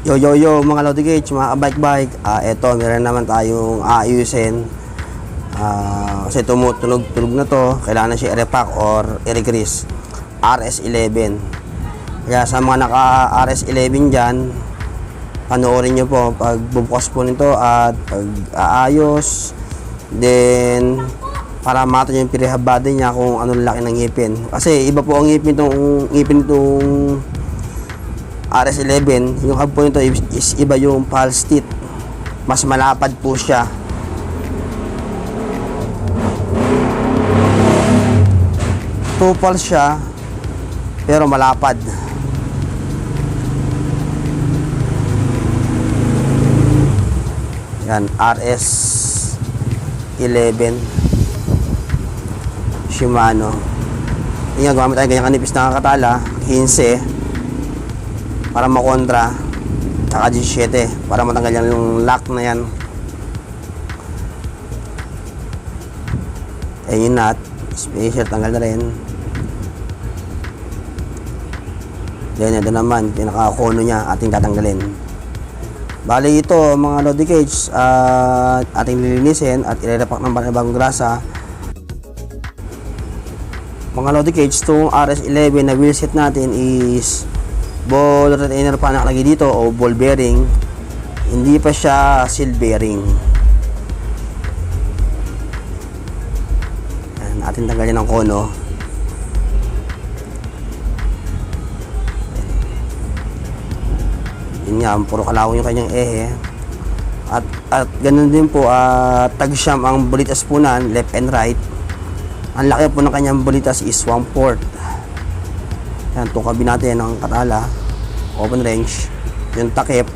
Yo yo yo mga Lodi Gage, mga kabike-bike. Eto, meron naman tayong aayusin. Kasi tumutunog-tunog na to. Kailangan na siya i-repack or i-regrease. RS11. Kaya sa mga naka RS11 dyan, panoorin nyo po pag bubukas po nito at pag aayos. Then para mato yung rehab body niya kung ano laki ng ngipin. Kasi iba po ang ngipin itong RS11. Yung hub po nito is iba yung pulse teeth. Mas malapad po siya. Two pulse siya pero malapad. Yan, RS11 Shimano. Yan, gumamit tayo ganyan kanipis na kakatala, 15 para makontra, tsaka 17 para matanggal yan yung lock na yan. Yung nut spacer, tanggal na rin. Then ito naman, pinaka-kono niya ating tatanggalin. Bali ito mga Lodi Cage, ating lilinisin at irerepack ng bagong grasa. Mga Lodi Cage, itong RS11 na wheelset natin is ball retainer pa nakalagay dito o ball bearing. Hindi pa siya seal bearing. Yan, ating tanggalin ng kono. Yun nga, puro kalawang yung kanyang ehe. At ganun din po, tag-sham ang bulitas po nan, left and right. Ang laki po ng kanyang bulitas is 1/4. Yan, tukabi natin ang katala, open range, yung takip.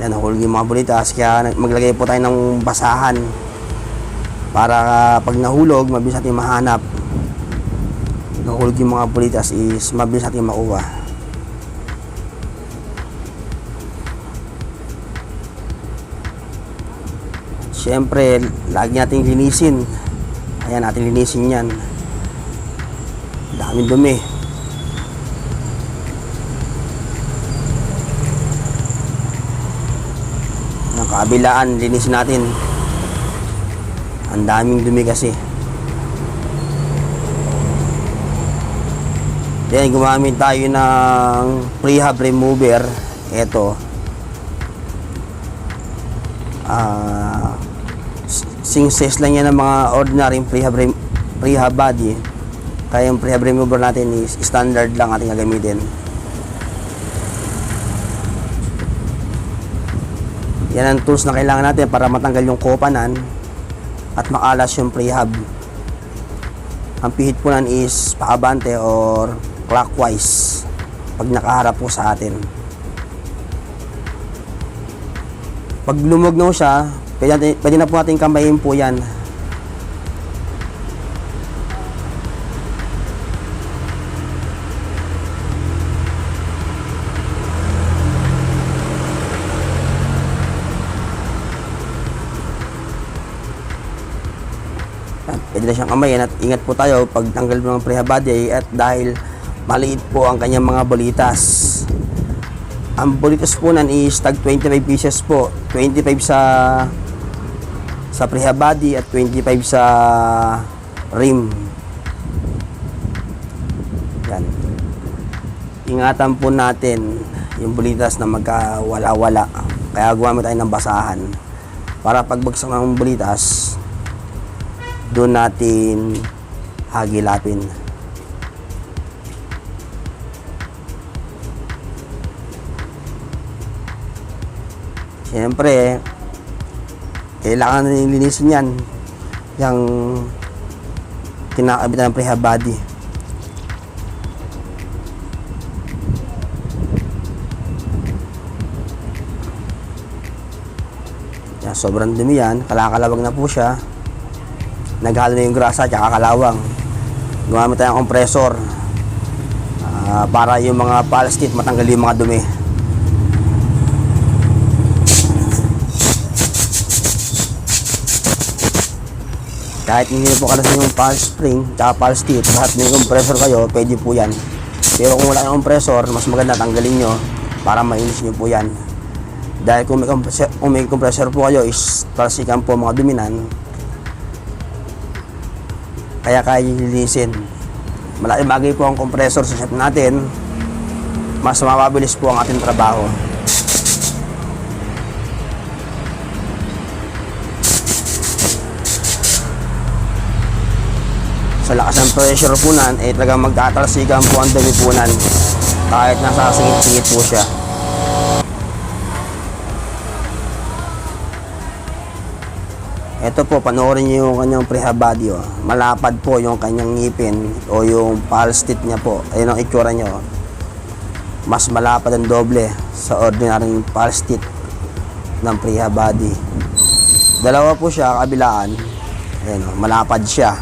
Yan, nahulog yung mga bulitas, kaya maglagay po tayo ng basahan para pag nahulog, mabilis natin mahanap. Nahulog yung mga bulitas is mabilis natin makuha. Siyempre, lagi natin linisin. Ayan, natin linisin yan. Daming dumi. Ang kabilaan, linisin natin. Ang daming dumi kasi. Then, gumamit tayo ng prehab remover. Ito. Sing-size lang yan ng mga ordinary prehab body. Kaya yung prehab remover natin is standard lang ating gagamitin. Yan ang tools na kailangan natin para matanggal yung kopanan at makalas yung prehab. Ang pihit po nan is pakabante or clockwise pag nakaharap po sa atin. Pag lumog na siya, pwede na po natin kamayin po yan. Pwede na siyang kamayin at ingat po tayo pag tanggal ng prehab body at dahil maliit po ang kanyang mga bolitas. Ang bolitas po nan is tag 25 pieces po. 25 sa prehab body at 25 sa rim. Yan. Ingatan po natin yung bolitas na magkawala-wala. Kaya gumamit tayo ng basahan para pagbagsak ng bolitas, doon natin hagilapin. Siyempre, kailangan na linisin yan, yung kinakabitan ng prehab body. Yan, sobrang dumi yan, kalakalawag na po siya. Naghalo na yung grasa at kalawang. Gumamit tayo ng compressor para yung mga pulse teeth matanggal yung mga dumi. Kahit hindi po kalasan yung pulse spring at pulse teeth, lahat may compressor kayo, pwede po yan. Pero kung wala yung compressor, mas maganda tanggalin nyo para mainis nyo po yan. Dahil kung may compressor po kayo is talsikan po mga duminan, kaya kaya linisin. Malaking bagay po ang compressor sa shop natin, mas mapabilis po ang ating trabaho. Sa lakas ng pressure po nan, talagang magtatalsikan po ang dumi po nan, kahit nasa singit-singit po siya. Ito po, panoorin niyo yung kanyang prehab body. Oh. Malapad po yung kanyang ngipin o yung pulse teeth niya po. Ayun ang itsura niya. Oh. Mas malapad ang doble sa ordinary pulse teeth ng prehab body. Dalawa po siya, kabilaan. Ayun, oh, malapad siya.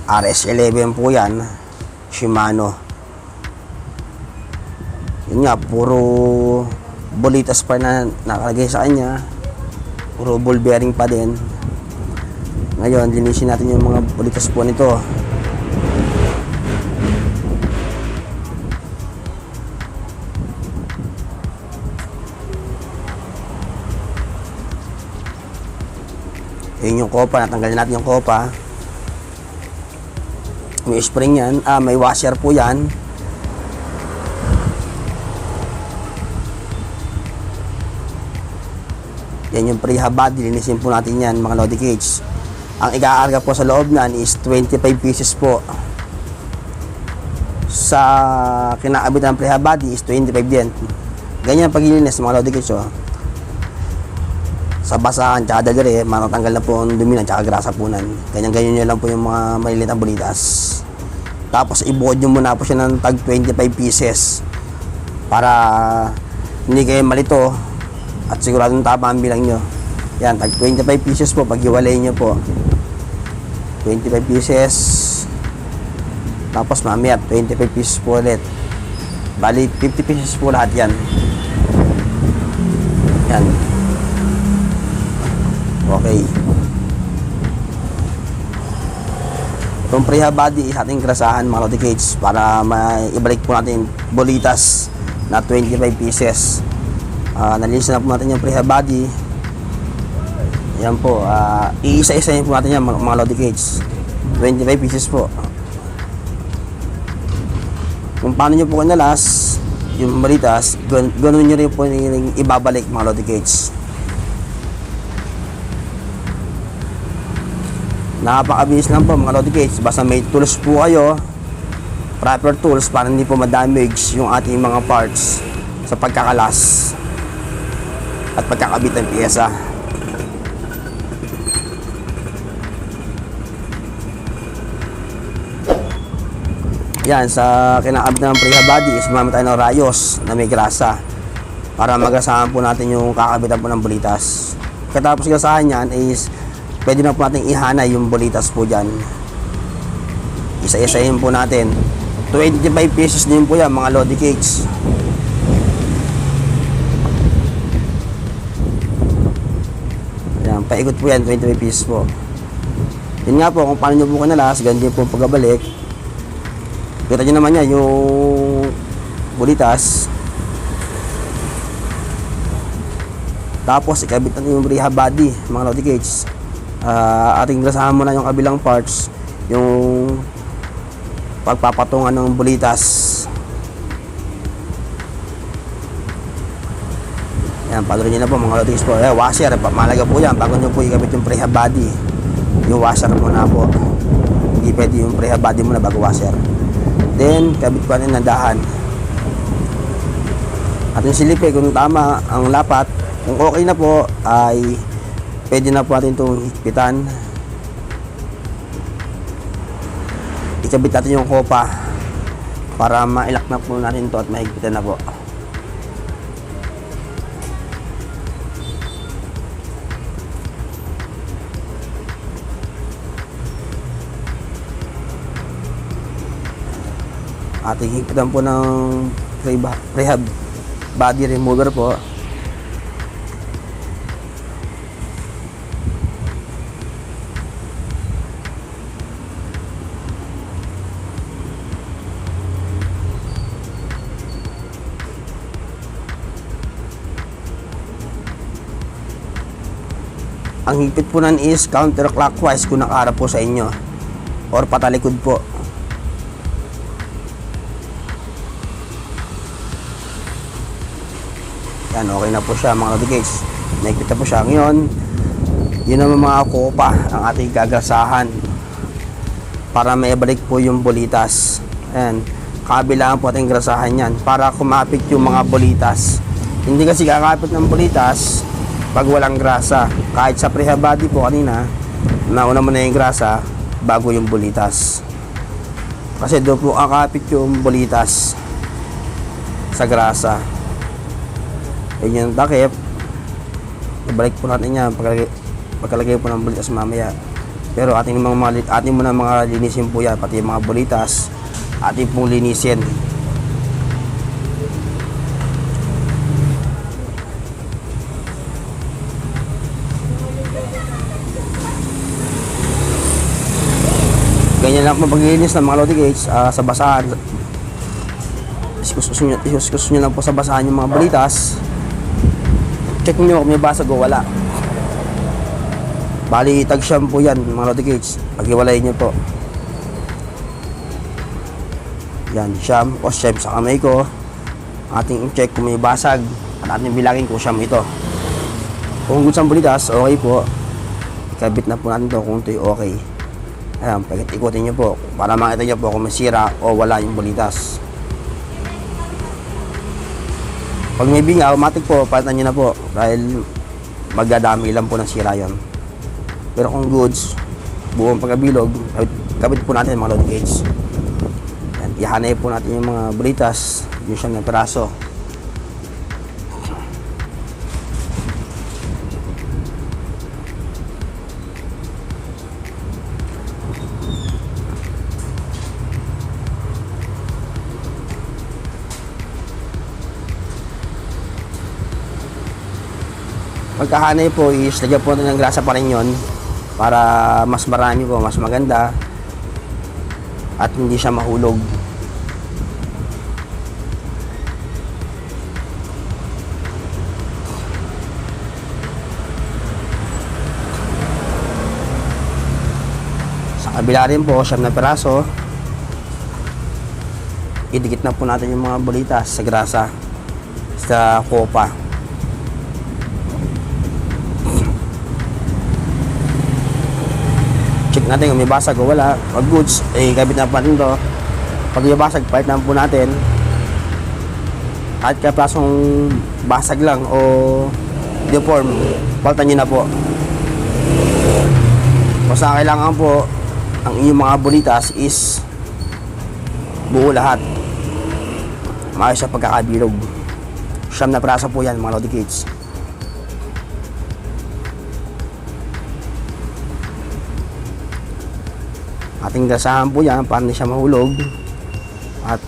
RS11 po yan. Shimano. Yun nga, puro bolitas pa na nakalagay sa kanya. Puro ball bearing pa din. Ngayon, linisin natin yung mga bolitas po nito. Yun yung kopa, natanggalin natin yung kopa. May spring yan, may washer po yan. Yan yung prehab body, linisin po natin yan mga Lodi Cage. Ang ikaarga po sa loob nan is 25 pieces po. Sa kinakabit ng prehab body is 25 din. Ganyan paglilinis mga Lodi Cage. Oh. Sa basahan tsaka dagari, matatanggal na po ang dumi at tsaka grasa po nan. Ganyan-ganyan nyo lang po yung mga maliliit na bolitas. Tapos ibuod nyo muna po siya ng tag 25 pieces para hindi kayo malito at siguradong tama ang bilang nyo. Yan, tag 25 pieces po, paghiwalay nyo po 25 pieces, tapos mamaya 25 pieces po ulit, bali 50 pieces po lahat yan. Yan, okay. Itong prehab body is ating grasahan mga Lodi Cage para maibalik po natin bolitas na 25 pieces. Nalinis na po natin yung prehab body. Yan po, iisa-isahin po natin yan mga Lodi Cage. 25 pieces po. Kung paano nyo po kinalas yung bolitas, ganoon nyo rin po ibabalik mga Lodi Cage. Napakabilis lang po mga Lodi Cage, basta may tools po kayo, proper tools para hindi po ma-damage yung ating mga parts sa pagkakalas at pagkakabit ng piyesa. Yan, sa kinakabit ng prehab body is gumamit tayo ng rayos na may grasa para magasahan po natin yung kakabitan po ng bolitas. Katapos gasahan yan is pwede na po natin ihanay yung bolitas po dyan. Isa-isahin po natin. 25 pesos din po yan mga Lodi Cage. Yan, paikot po yan, 25 pesos po. Yun nga po, kung paano nyo po kanalas, ganyan po pagkabalik. Kita nyo naman yan, yung bolitas. Tapos, ikabit natin yung prehab body, mga Lodi Cage. Ating grasahan muna yung kabilang parts, yung pagpapatungan ng bolitas. Yan, pagod nyo na po mga Lodi Cage po. Washer, malaga po yan bago nyo po ikabit yung prehab body. Yung washer muna po. Hindi pwede yung prehab body muna bago washer. Then, kabit ko ng dahan. At yung silip kung tama ang lapat, kung okay na po, ay pwede na po natin itong higpitan. Ikabit natin yung kopa para mailak na po natin ito at mahigpitan na po. Ating higpitan po ng prehab body remover po. Ang higpit po nan is counterclockwise kung nakaharap po sa inyo or patalikod po. Yan, okay na po siya mga Lodi Cage. Naigpit na po siya. Ngayon, yun naman mga kopa ang ating gagasahan para maibalik po yung bolitas. Ayan, kabilaan po ating grasahan yan para kumapit yung mga bolitas. Hindi kasi kakapit ng bolitas pag walang grasa. Kahit sa prehab body po kanina, nauna mo na yung grasa bago yung bolitas. Kasi doon po kakapit yung bolitas sa grasa. Yun yung takip. Ibalik po natin yan pagkalagay po ng bolitas mamaya. Pero ating mga linisin po yan, pati yung mga bolitas ating pong linisin. Ganyan lang po paglilinis ng mga Lodi Cage sa basahan. Isuskus nyo lang po sa basahan yung mga bolitas. Check nyo kung may basag o wala. Bali, tag siyam po yan mga Lodi Cage. Pag-iwalayin nyo po. Yan, siyam o siyam sa kamay ko. Ating check kung may basag at ating bilangin kung siyam ito. Kung good sa bolitas, okay po. Ikabit na po natin ito kung ito'y okay. Ayan, pag-ikutin nyo po para makita nyo po kung may sira o wala yung bolitas. Pag may binga, automatic po, palitan nyo na po dahil magdadami lang po ng sira yon. Pero kung goods, buong pagkabilog, kabit po natin mga Lodi Cage. Ihanay po natin yung mga bolitas, yung siyang na peraso. Pagkahanay po is lagyan po natin ng grasa pa rin yun para mas marami po, mas maganda at hindi siya mahulog. Sa kabila rin po, siyam na peraso. Idikit na po natin yung mga bolitas sa grasa sa kopa. Check natin kung may basag o wala. Pag goods, kabit na po natin ito. Pag may basag, palit na po natin. Kahit kaya plasong basag lang o deform, palitan nyo na po. Basta kailangan po ang inyong mga bolitas is buo lahat. Maayos sa pagkakabilog. Siyam na peraso po yan mga Lodi Cage. Ating gasahan po yan para hindi siya mahulog at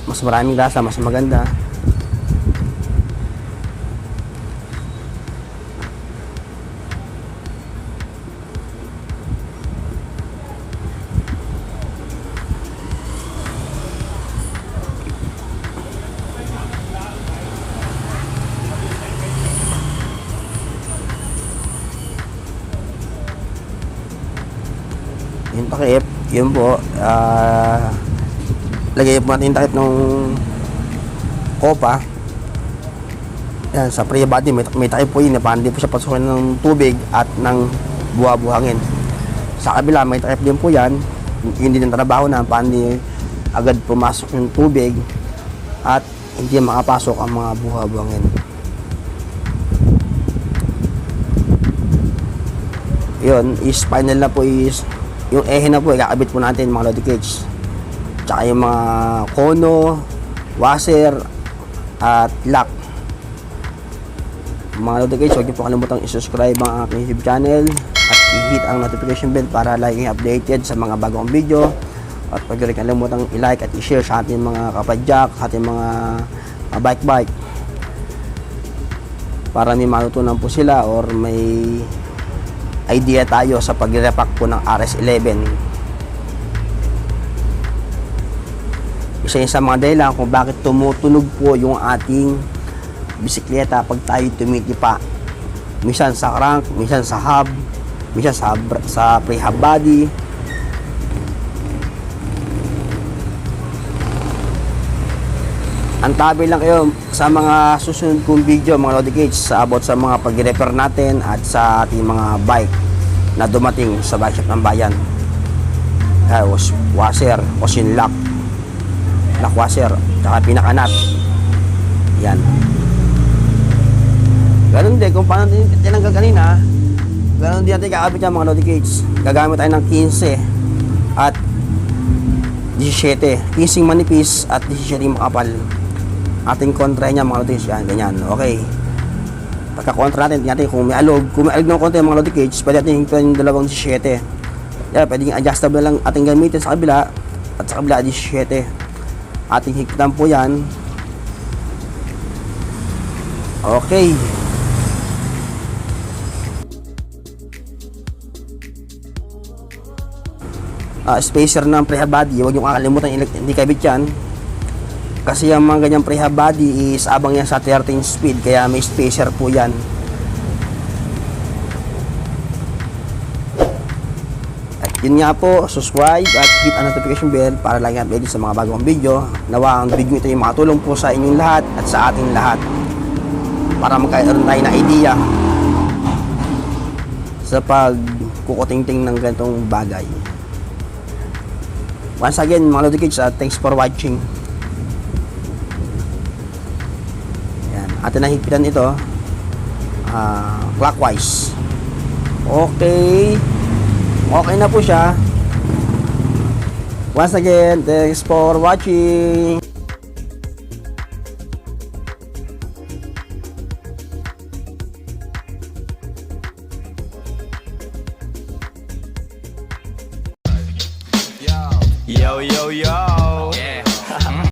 mas maraming grasa, mas maganda. Yung takip, yun po, lagay po natin yung takip ng kopa. Yan, sa prehab body may takip po yun, para hindi po siya pasukin ng tubig at ng buha-buhangin. Sa kabila may takip din po yan, yun din ang trabaho na para hindi agad pumasok yung tubig at hindi makapasok ang mga buha-buhangin. Yun, is final na po is yung ehe na po, ikakabit po natin mga Lodi Cage. Tsaka yung mga kono, washer, at lock. Mga Lodi Cage, huwag niyo po kalimutang i-subscribe ang aking YouTube channel at i-hit ang notification bell para laging updated sa mga bagong video. At huwag niyo rin kalimutang i-like at i-share sa ating mga kapadyak, sa ating mga bike-bike. Para may matutunan po sila or may idea tayo sa pag-repack po ng RS11. Isa yun sa mga dahilan kung bakit tumutunog po yung ating bisikleta pag tayo tumitipa. minsan sa crank, minsan sa hub, minsan sa pre-hub body. Antabi lang kayo sa mga susunod kong video mga Lodi Cage sa about sa mga pag-repair natin at sa ating mga bike na dumating sa bike shop ng bayan. Washer, ocean lock washer, tsaka pinakanat. Yan. Ganun din, kung paano tinanggal kanina, ganun din natin kakabit yan mga Lodi Cage. Gagamit tayo ng 15 at 17. 15 manipis at 17 makapal. Ating kontra niya mga Lodi Cage, yan, ganyan, okay. Pagka-kontra natin, tingnan natin kung may alog ng konti mga Lodi Cage, pwede natin hingpan yung dalawang 17. Yan, pwedeng adjustable lang ating gamitin sa kabila, at sa kabila 17. Ating higpitan po yan. Okay. Spacer ng pre-hub body, huwag nyo kakalimutan hindi kabit yan. Kasi yung mga ganyang pre-hub body is abang yan sa 13 speed, kaya may spacer po yan. At yun nga po, subscribe at hit ang notification bell para lagi updated sa mga bagong video. Nawa ang video ito yung makatulong po sa inyong lahat at sa ating lahat para magkaroon tayo na idea sa pagkukutingting ng ganitong bagay. Once again mga Lodi Cage, thanks for watching. Atin na higpitan ito clockwise. Okay na po siya. Once again, thanks for watching. Yo, yo, yo.